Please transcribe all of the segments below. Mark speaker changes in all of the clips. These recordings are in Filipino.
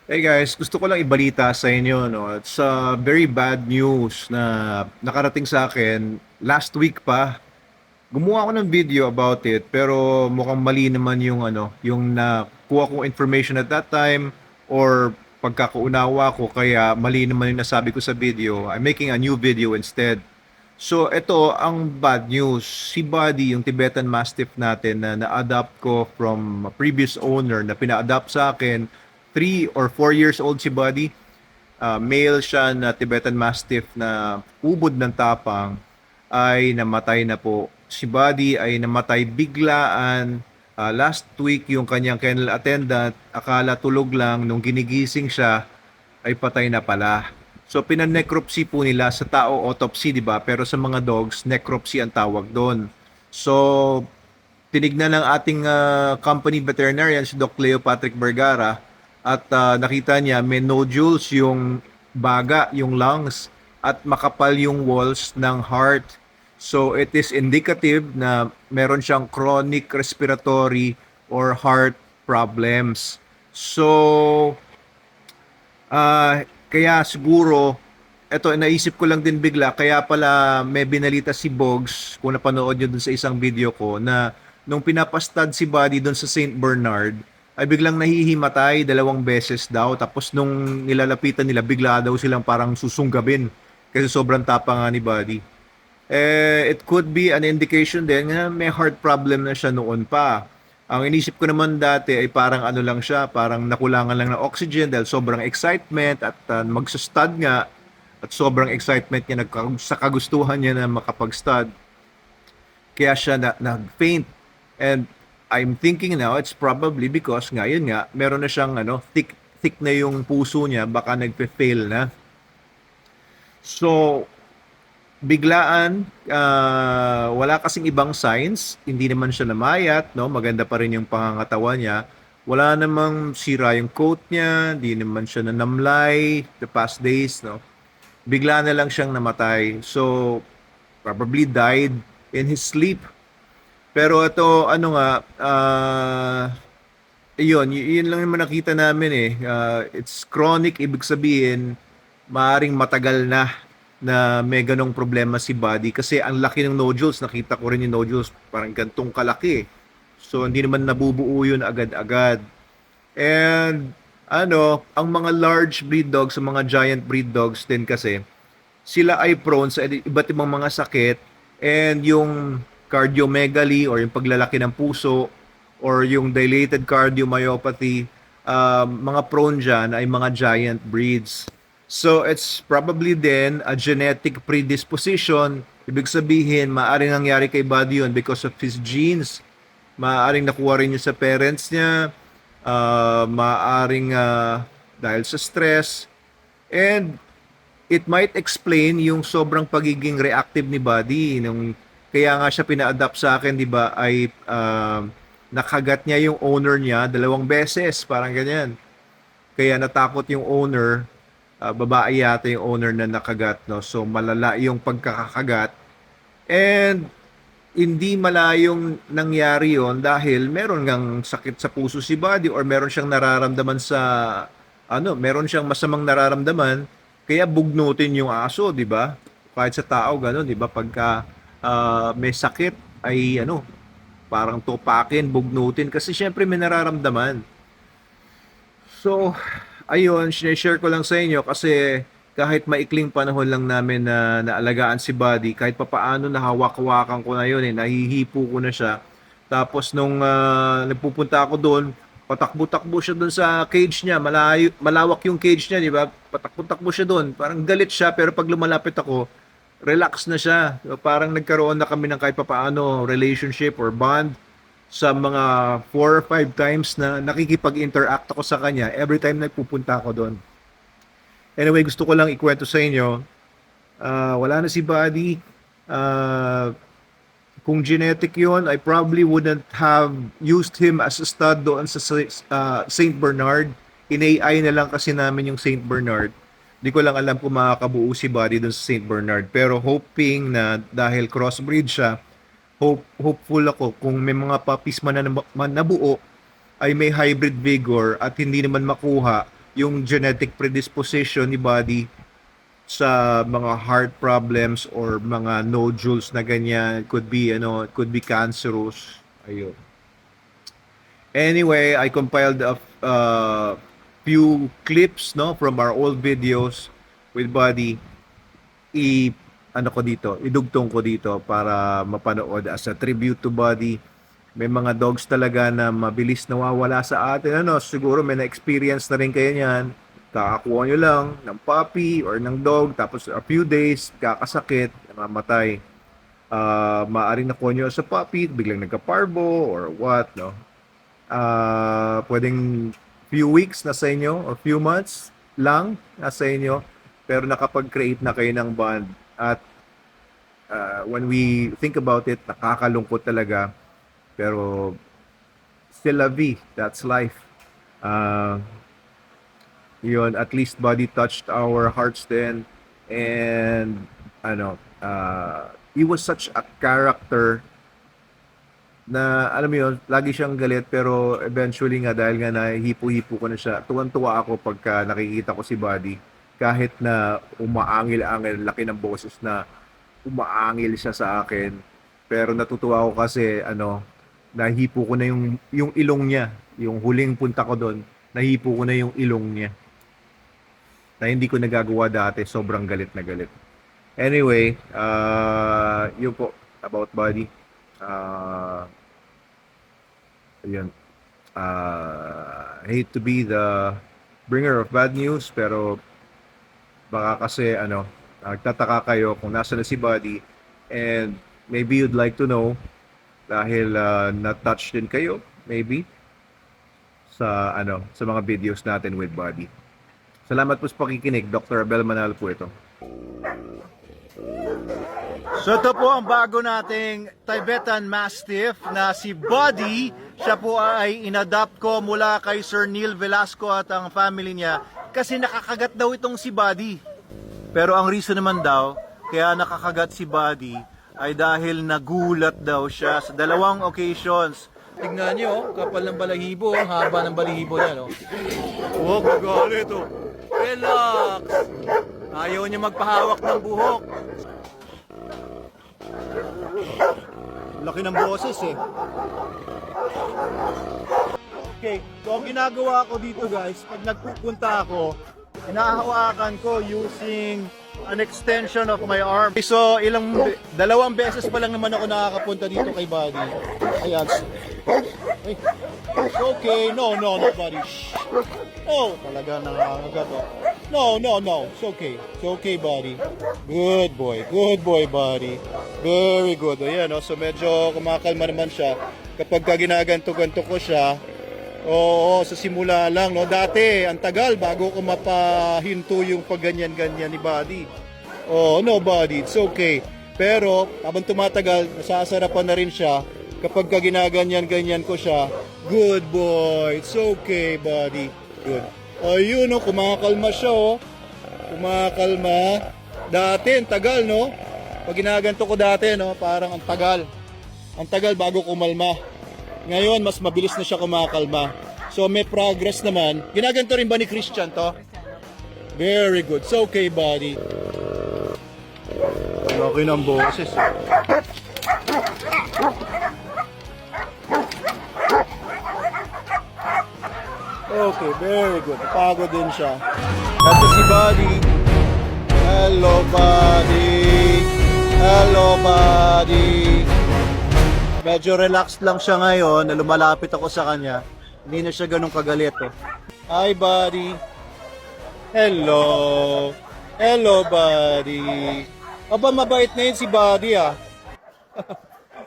Speaker 1: Hey guys, gusto ko lang ibalita sa inyo, no? It's very bad news na nakarating sa akin last week pa. Gumawa ako ng video about it, pero mukhang mali naman yung yung nakuha kong information at that time or pagkakaunawa ko, kaya mali naman yung nasabi ko sa video. I'm making a new video instead. So ito ang bad news. Si Buddy, yung Tibetan Mastiff natin na na-adopt ko from a previous owner na pina-adopt sa akin, 3 or 4 years old si Buddy. Male siya na Tibetan Mastiff na ubod ng tapang, ay namatay na po. Si Buddy ay namatay biglaan. Last week yung kanyang kennel attendant, akala tulog lang, nung ginigising siya ay patay na pala. So pinanecropsy po nila, sa tao autopsy, di ba? Pero sa mga dogs, necropsy ang tawag doon. So tinignan ng ating company veterinarian si Doc Leo Patrick Vergara, at nakita niya may nodules yung baga, yung lungs, at makapal yung walls ng heart. So it is indicative na meron siyang chronic respiratory or heart problems. So kaya siguro, eto naisip ko lang din bigla, kaya pala may binalita si Bogs, kung napanood nyo dun sa isang video ko, na nung pinapastad si Buddy dun sa Saint Bernard, ay biglang nahihimatay 2 beses daw. Tapos nung nilalapitan nila, bigla daw silang parang susunggabin kasi sobrang tapang nga ni Buddy. It could be an indication din na may heart problem na siya noon pa. Ang inisip ko naman dati ay parang ano lang siya, parang nakulangan lang ng oxygen dahil sobrang excitement at magsustad nga, at sobrang excitement niya sa kagustuhan niya na makapag-stud. Kaya siya nag-faint. And I'm thinking now it's probably because ngayon nga meron na siyang thick na yung puso niya, baka nagpe-fail na. So biglaan, wala kasing ibang signs, hindi naman siya namayat, no? Maganda pa rin yung pangangatawan niya. Wala namang sira yung coat niya, hindi naman siya nanamlay the past days, no? Bigla na lang siyang namatay. So probably died in his sleep. Pero ito, ano nga, yun lang naman nakita namin eh. It's chronic, ibig sabihin, maaring matagal na may ganong problema si Buddy, kasi ang laki ng nodules. Nakita ko rin yung nodules, parang gantong kalaki. So hindi naman nabubuo yun agad-agad. And ang mga large breed dogs, ang mga giant breed dogs din kasi, sila ay prone sa iba't ibang mga sakit, and yung cardiomegaly or yung paglalaki ng puso or yung dilated cardiomyopathy, mga prone dyan ay mga giant breeds. So it's probably then a genetic predisposition. Ibig sabihin, maaaring nangyari kay Buddy yun because of his genes. Maaaring nakuha rin niya sa parents niya. Maaaring dahil sa stress. And it might explain yung sobrang pagiging reactive ni Buddy. Kaya nga siya pina-adapt sa akin, di ba, ay nakagat niya yung owner niya 2 beses, parang ganyan. Kaya natakot yung owner, babae yata yung owner na nakagat, no? So malala yung pagkakakagat. And hindi malayong nangyari yon dahil meron ngang sakit sa puso si Buddy, or meron siyang nararamdaman sa meron siyang masamang nararamdaman, kaya bugnutin yung aso, di ba? Kahit sa tao gano'n, di ba? Pagka may sakit ay parang tupakin, bugnutin, kasi syempre may nararamdaman. So ayun, share ko lang sa inyo kasi kahit maikling panahon lang namin na naalagaan si Buddy, kahit papaano nahawak-hawakan ko na yun eh, nahihipo ko na siya. Tapos nung nagpupunta ako doon, patakbo-takbo siya doon sa cage niya, malawak yung cage niya, di ba? Patakbo-takbo siya doon, parang galit siya, pero pag lumalapit ako, relax na siya. So, parang nagkaroon na kami ng kahit papaano relationship or bond sa mga 4 or 5 times na nakikipag-interact ako sa kanya every time nagpupunta ako doon. Anyway, gusto ko lang ikwento sa inyo, wala na si Buddy. Kung genetic yon, I probably wouldn't have used him as a stud doon sa Saint Bernard. In-AI na lang kasi namin yung Saint Bernard. Di ko lang alam kung makakabuo si Buddy doon sa Saint Bernard. Pero hoping na dahil crossbreed siya, hopeful ako kung may mga puppies man na nabuo ay may hybrid vigor at hindi naman makuha yung genetic predisposition ni body sa mga heart problems or mga nodules na ganyan. It could be cancerous. Ayun. Anyway, I compiled a few clips, no, from our old videos with Buddy. I ano ko dito, idugtong ko dito para mapanood as a tribute to Buddy. May mga dogs talaga na mabilis nawawala sa atin. Ano, siguro may na-experience na rin kayo niyan. Kakakuha nyo lang ng puppy or ng dog, tapos a few days, kakasakit, namamatay. Maaaring nakuha nyo sa puppy, biglang nagka-parvo or what, no? Pwedeng few weeks na sa inyo or few months lang nasa inyo, pero nakapag-create na kayo ng bond. At when we think about it, nakakalungkot talaga, pero still la vie, that's life. Yun, at least Buddy touched our hearts then. And he was such a character na alam mo yun, lagi siyang galit, pero eventually nga dahil nga nahihipo-hipo ko na siya, tuwan-tuwa ako pagka nakikita ko si Buddy. Kahit na umaangil-angil, laki ng boses na umaangil siya sa akin. Pero natutuwa ako kasi nahipo ko na yung ilong niya. Yung huling punta ko doon, nahipo ko na yung ilong niya. Na hindi ko nagagawa dati, sobrang galit na galit. Anyway, yun po about Buddy. Ayun. Hate to be the bringer of bad news, pero baka kasi nagtataka kayo kung nasa na si Buddy, and maybe you'd like to know dahil na-touch din kayo maybe sa mga videos natin with Buddy. Salamat po sa pakikinig. Dr. Abel Manal po ito.
Speaker 2: So ito po ang bago nating Tibetan Mastiff na si Buddy. Siya po ay inadopt ko mula kay Sir Neil Velasco at ang family niya kasi nakakagat daw itong si Buddy. Pero ang reason naman daw kaya nakakagat si Buddy ay dahil nagulat daw siya sa dalawang occasions. Tingnan niyo, kapal ng balahibo, haba ng balahibo niya, no? Oh, gagalit oh. Relax. Ayaw niya magpahawak ng buhok. Laki ng boses eh. Okay, so ang ginagawa ko dito guys, pag nagpupunta ako, hinahawakan ko using an extension of my arm. So dalawang beses pa lang naman ako nakakapunta dito kay Buddy. Ayan. Ay, it's okay. No, buddy. Shh. Oh, talaga nangangagat oh. No. It's okay. It's okay, Buddy. Good boy, Buddy. Very good. Ayan, no? So medyo kumakalma naman siya. Kapag ginaganto-ganto ko siya, oo, sa simula lang, no? Dati, ang tagal bago ko mapahinto yung pagganyan-ganyan ni Buddy. Oh, no, Buddy. It's okay. Pero, habang tumatagal, nasasarapan na rin siya. Kapag ginaganyan-ganyan ko siya, good boy. It's okay, Buddy. Good. Ayun, no? Kumakalma siya, oh. Kumakalma. Dati, ang tagal, no? Pag ginaganto ko dati, no? Parang ang tagal. Ang tagal bago kumalma. Ngayon, mas mabilis na siya kumakalma. So, may progress naman. Ginaganto rin ba ni Christian to? Very good. It's okay, Buddy. Laki ng boses. Okay, very good. Napagod din siya. Ito si Buddy. Hello, Buddy. Hello, Buddy. Medyo relaxed lang siya ngayon na lumalapit ako sa kanya. Hindi na siya ganun kagalit. Oh. Hi, Buddy. Hello. Hello, Buddy. Aba, mabait ngayon si Buddy ah.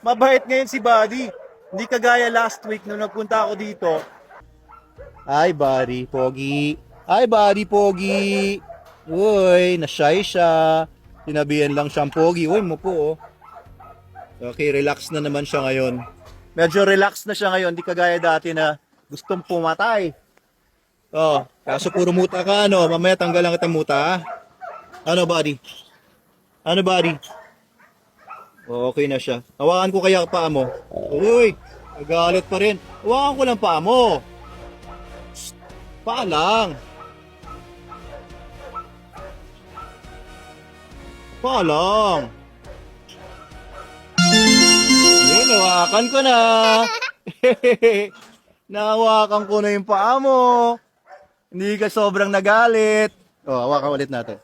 Speaker 2: Mabait ngayon si Buddy. Hindi kagaya last week nung nagpunta ako dito. Hi, Buddy, Pogi. Hi, Buddy, Pogi. Uy, na-shy siya. Sinabihan lang siyang Pogi. Uy, mo po oh. Okay, relax na naman siya ngayon. Medyo relax na siya ngayon. Hindi kagaya dati na gustong pumatay. Oh, kaso puro muta ka, ano? Mamaya tanggalan kita muta, ha? Ano, Buddy? Ano, Buddy? Oh, okay na siya. Hawakan ko kaya paa mo. Uy, nagalit pa rin. Hawakan ko lang paa mo. Paa lang. Palong. Yun, nawakan ko na. Nahawakan ko na yung paa mo. Hindi ka sobrang nagalit. Oh, hawakan ulit natin.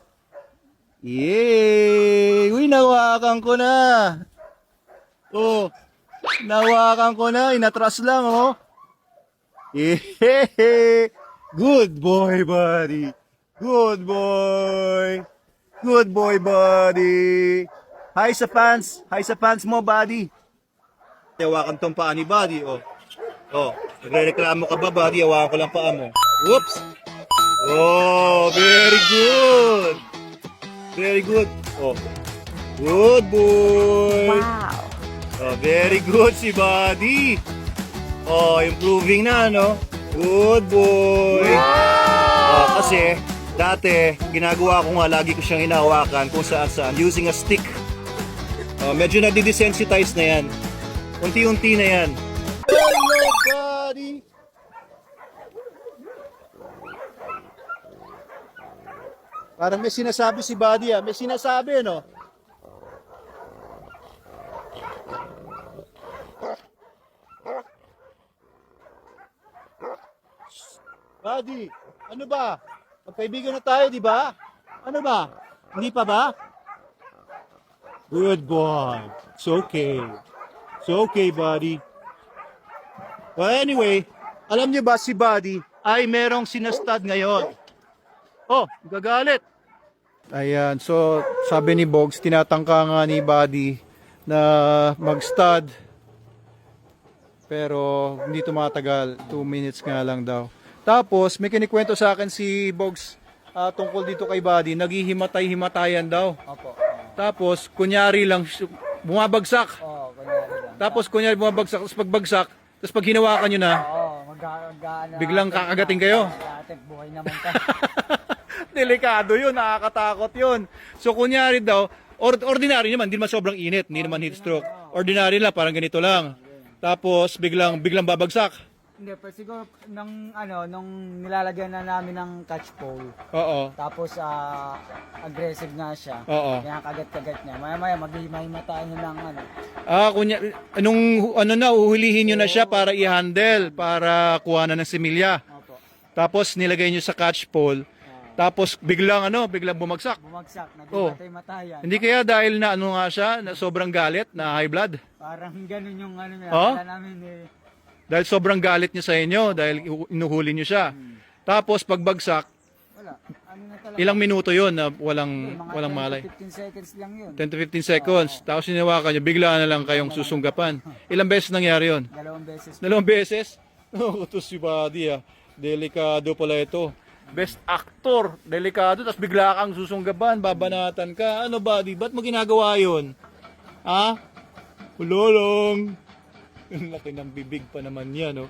Speaker 2: Yay! Uy, nawakan ko na. Oh, nawakan ko na. Inatras lang, oh. Yay! Good boy, buddy. Good boy. Good boy, buddy. Hi sa fans. Hi sa fans mo, buddy. Hawakan tong paa ni buddy, oh. Oh, nagre-reklamo ka ba, buddy? Hawakan ko lang paa mo. Whoops! Oh, very good! Very good. Oh, good boy!
Speaker 3: Wow.
Speaker 2: Oh, very good si buddy. Oh, improving na, no? Good boy! Oh, kasi, dati, ginagawa ko nga, lagi ko siyang hinahawakan kung saan-saan, using a stick. Oh, medyo nadi-desensitize na yan. Unti-unti na yan. Hello, buddy! Parang may sinasabi si buddy, ah. May sinasabi, no? Buddy, ano ba? Magkaibigan na tayo, di ba? Ano ba? Hindi pa ba? Good boy. It's okay. It's okay, buddy. Well, anyway, alam niyo ba si Buddy ay merong sinastad ngayon? Oh, gagalit. Ayan, so sabi ni Bogs, tinatangka nga ni Buddy na mag-stud. Pero hindi tumatagal, 2 minutes nga lang daw. Tapos may kinikwento sa akin si Bogs tungkol dito kay Buddy, naghihimatay-himatayan daw.
Speaker 4: Opo.
Speaker 2: Tapos kunyari lang bumabagsak.
Speaker 4: Oo, kunyari lang.
Speaker 2: Tapos kunyari bumabagsak, tapos pagbagsak, tapos pag hinawakan nyo na,
Speaker 4: Oo,
Speaker 2: biglang kakagating kayo.
Speaker 4: Ate, buhay naman ka.
Speaker 2: Delikado yun, nakakatakot yun. So kunyari daw, ordinary naman, hindi naman sobrang init, hindi naman heat stroke. Ordinary lang, parang ganito lang. Tapos biglang babagsak.
Speaker 4: Hindi, pero siguro nung nilalagyan na namin ng catch pole,
Speaker 2: Oo.
Speaker 4: tapos aggressive nga siya.
Speaker 2: Oo.
Speaker 4: Kaya kagat-kagat niya. Maya-maya maghihimay-mataan niya ng
Speaker 2: Kunya, uhulihin nyo na siya para i-handle, para kuha na ng similya.
Speaker 4: Opo.
Speaker 2: Tapos nilagay nyo sa catch pole. Tapos biglang bumagsak.
Speaker 4: Bumagsak,
Speaker 2: Oh.
Speaker 4: naghimatay-matayan.
Speaker 2: Hindi kaya dahil na nga siya, na sobrang galit, na high blood?
Speaker 4: Parang ganun yung niya.
Speaker 2: Oh?
Speaker 4: Kala namin
Speaker 2: Dahil sobrang galit niya sa inyo, dahil inuhuli niyo siya. Tapos pagbagsak,
Speaker 4: wala. Na talaga.
Speaker 2: ilang minuto yon na walang
Speaker 4: Mga 10
Speaker 2: malay.
Speaker 4: to 15 seconds lang yun.
Speaker 2: 10 to 15 seconds. Tapos hinawakan niyo, bigla na lang kayong susunggapan. Ilang beses nangyari yon?
Speaker 4: 2 beses.
Speaker 2: 2 beses? Oh, ito si Buddy, ah. Delikado pala ito. Best actor, delikado, tapos bigla kang susunggaban, babanatan ka. Ano, Buddy? Ba't mo ginagawa yun? Ha? Ulolong. Ang laki ng bibig pa naman yan, no?